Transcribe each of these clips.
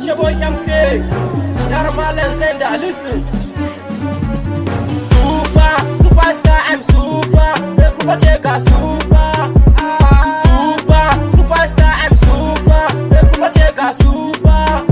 It's your boy MK. Yarmalan Zenda, listen. Superstar, I'm super. Bekuba Chega, super. Superstar, I'm super. Bekuba Chega, super.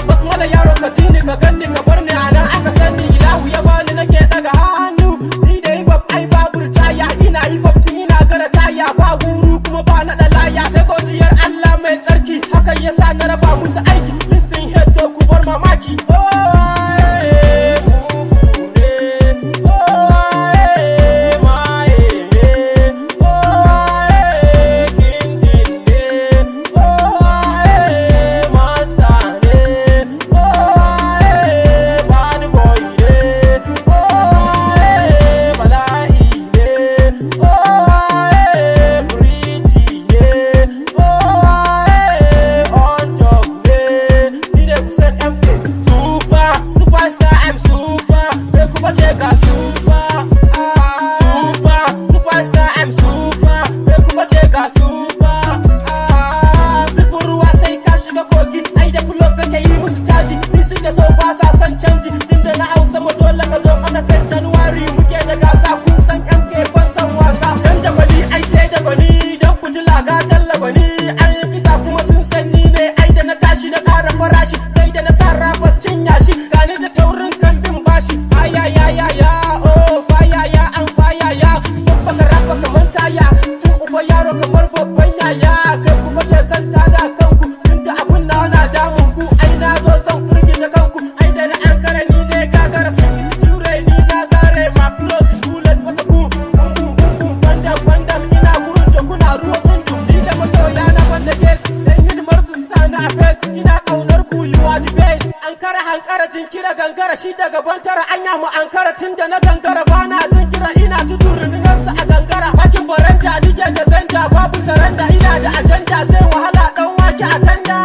Basmala yaro ka tini ka ganni ka bar ni ana aka sani ilahu ya bani nake daga hannu. Ni da hip hop ai babur taya, ina hip hop tun ina gara taya, ba guru kuma ba na da laya, sai godiyar Allah mai tsarki, hakan yasa na raba musu aiki. Listin head to ku bar mamaki. Kira gangara shi daga bantara anya mu ankara tunda na gangara bana jin kira ina tudurin nan sa a gangara bakin baranda nike da zanja babu saranda ina da ajanda zai wahala dan wake a tanda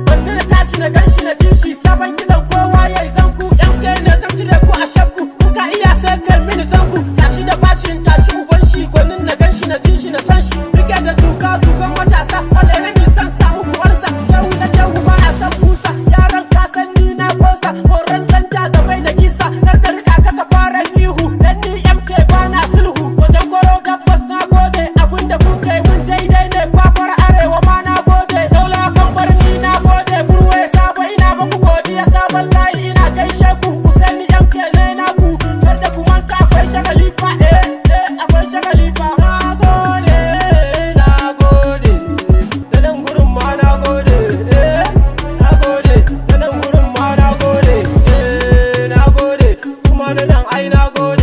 banda na tashi na ganshi na tishi saban kidan kowa yayi zanku yan kai ne zan tire ku a shakku kuka iya sai kai mini zanku tashi da bashin tashi uban shi gwanin na ganshi na tishi na san shi nike da zukan matasa wala ne min san samu ku arsa shehu na shehu ba a san kusa yaran ka san ni na kosa horon zanta da bai da kisa kar da rika ka fara ihu dan ni MK bana sulhu wajen goro gabbas na gode abinda kuka yi mun daidai ne kwafar arewa ma na gode saula kan barni na gode burwe sabo ina baku godiya sabon layi ina gaishe ku Usaini MK ne na ku kar da ku manta akwai shagali fa akwai shagali fa na gode da nan gurin ma na gode na gode da nan gurin ma na gode na gode kuma da nan ai na gode